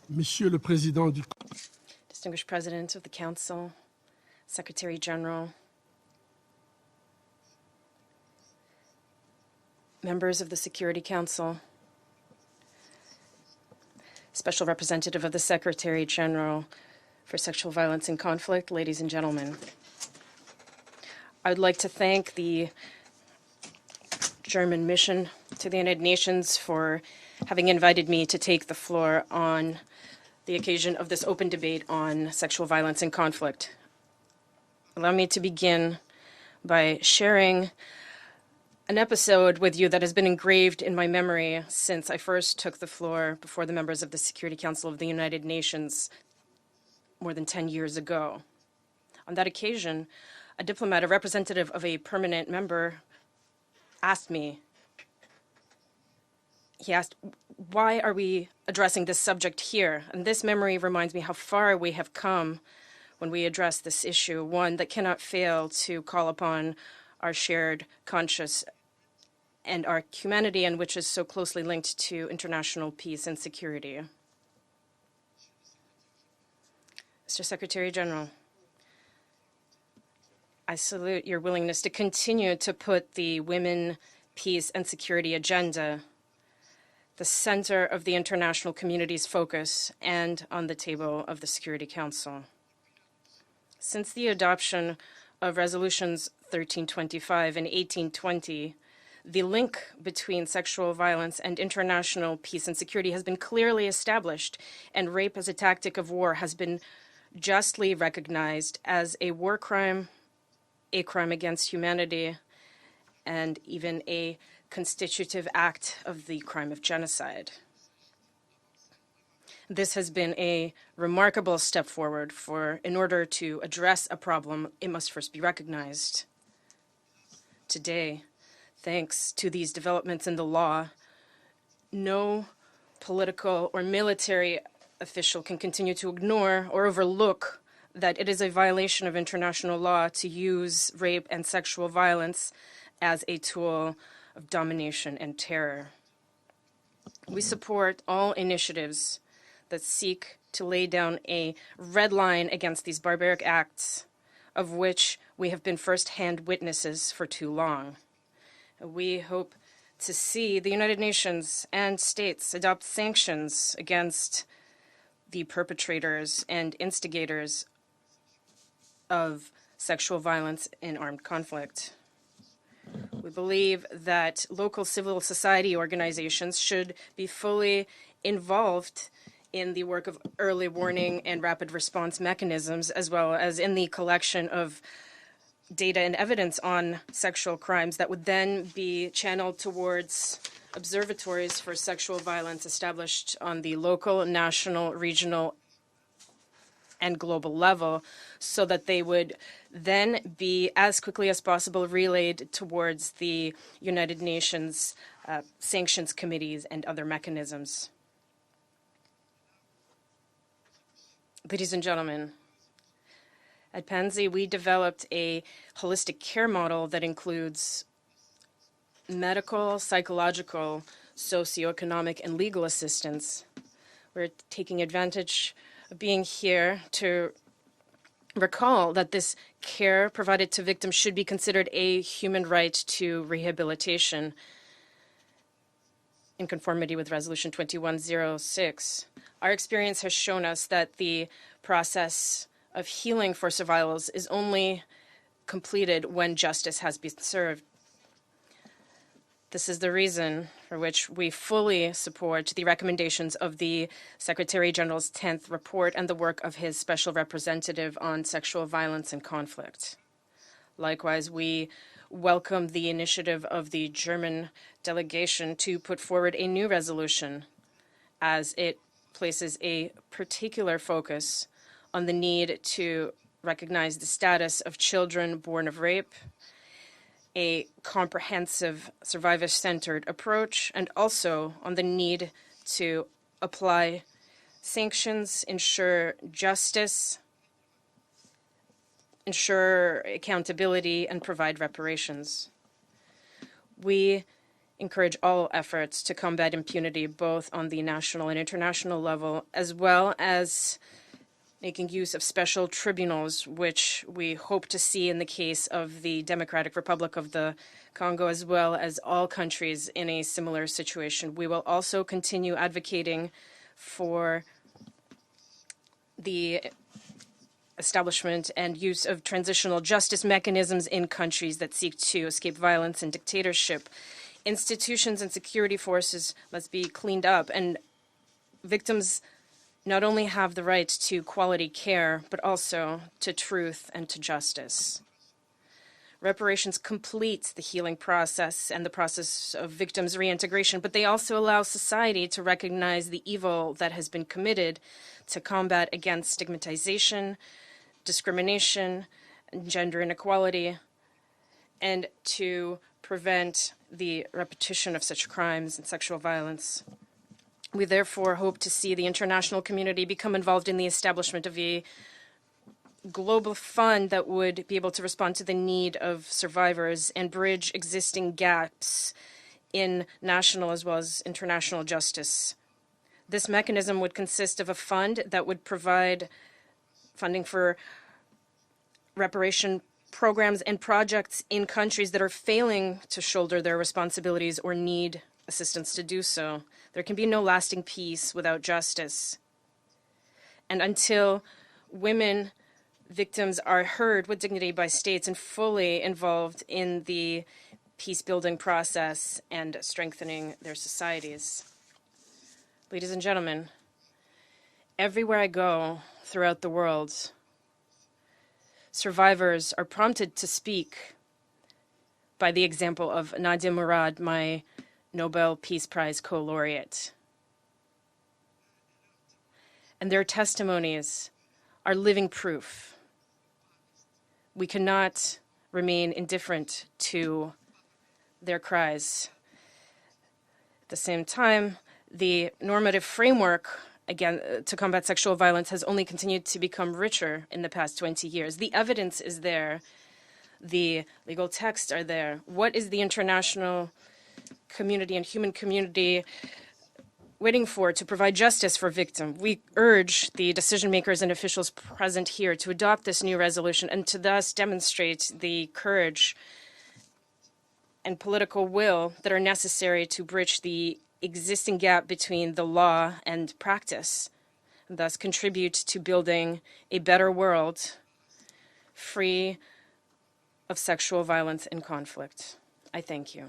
Monsieur le Président du Distinguished President of the Council, Secretary General, members of the Security Council, Special Representative of the Secretary General for Sexual Violence and Conflict, ladies and gentlemen. I would like to thank the German mission to the United Nations for having invited me to take the floor on the occasion of this open debate on sexual violence and conflict. Allow me to begin by sharing an episode with you that has been engraved in my memory since I first took the floor before the members of the Security Council of the United Nations more than 10 years ago. On that occasion, a diplomat, a representative of a permanent member, asked me, why are we addressing this subject here? And this memory reminds me how far we have come when we address this issue, one that cannot fail to call upon our shared conscience and our humanity, and which is so closely linked to international peace and security. Mr. Secretary General, I salute your willingness to continue to put the women, peace, and security agenda the center of the international community's focus and on the table of the Security Council. Since the adoption of Resolutions 1325 and 1820, the link between sexual violence and international peace and security has been clearly established, and rape as a tactic of war has been justly recognized as a war crime, a crime against humanity, and even a constitutive act of the crime of genocide. This has been a remarkable step forward, for in order to address a problem, it must first be recognized. Today, thanks to these developments in the law, no political or military official can continue to ignore or overlook that it is a violation of international law to use rape and sexual violence as a tool of domination and terror. We support all initiatives that seek to lay down a red line against these barbaric acts, of which we have been first-hand witnesses for too long. We hope to see the United Nations and states adopt sanctions against the perpetrators and instigators of sexual violence in armed conflict. We believe that local civil society organizations should be fully involved in the work of early warning and rapid response mechanisms, as well as in the collection of data and evidence on sexual crimes that would then be channeled towards observatories for sexual violence established on the local, national, regional, and global level, so that they would then be, as quickly as possible, relayed towards the United Nations sanctions committees and other mechanisms. Ladies and gentlemen, at Pansy, we developed a holistic care model that includes medical, psychological, socioeconomic, and legal assistance. We're taking advantage of being here to recall that this care provided to victims should be considered a human right to rehabilitation in conformity with Resolution 2106. Our experience has shown us that the process of healing for survivors is only completed when justice has been served. This is the reason for which we fully support the recommendations of the Secretary General's 10th report and the work of his Special Representative on Sexual Violence and Conflict. Likewise, we welcome the initiative of the German delegation to put forward a new resolution, as it places a particular focus on the need to recognize the status of children born of rape, a comprehensive survivor-centered approach, and also on the need to apply sanctions, ensure justice, ensure accountability, and provide reparations. We encourage all efforts to combat impunity, both on the national and international level, as well as making use of special tribunals, which we hope to see in the case of the Democratic Republic of the Congo, as well as all countries in a similar situation. We will also continue advocating for the establishment and use of transitional justice mechanisms in countries that seek to escape violence and dictatorship. Institutions and security forces must be cleaned up, and victims not only have the right to quality care, but also to truth and to justice. Reparations complete the healing process and the process of victims' reintegration, but they also allow society to recognize the evil that has been committed, to combat against stigmatization, discrimination, and gender inequality, and to prevent the repetition of such crimes and sexual violence. We therefore hope to see the international community become involved in the establishment of a global fund that would be able to respond to the need of survivors and bridge existing gaps in national as well as international justice. This mechanism would consist of a fund that would provide funding for reparation programs and projects in countries that are failing to shoulder their responsibilities or need assistance to do so. There can be no lasting peace without justice. And until women victims are heard with dignity by states and fully involved in the peace-building process and strengthening their societies. Ladies and gentlemen, everywhere I go throughout the world, survivors are prompted to speak by the example of Nadia Murad, my Nobel Peace Prize co-laureate. And their testimonies are living proof. We cannot remain indifferent to their cries. At the same time, the normative framework again to combat sexual violence has only continued to become richer in the past 20 years. The evidence is there. The legal texts are there. What is the international community and human community waiting for to provide justice for victims? We urge the decision makers and officials present here to adopt this new resolution and to thus demonstrate the courage and political will that are necessary to bridge the existing gap between the law and practice, and thus contribute to building a better world free of sexual violence and conflict. I thank you.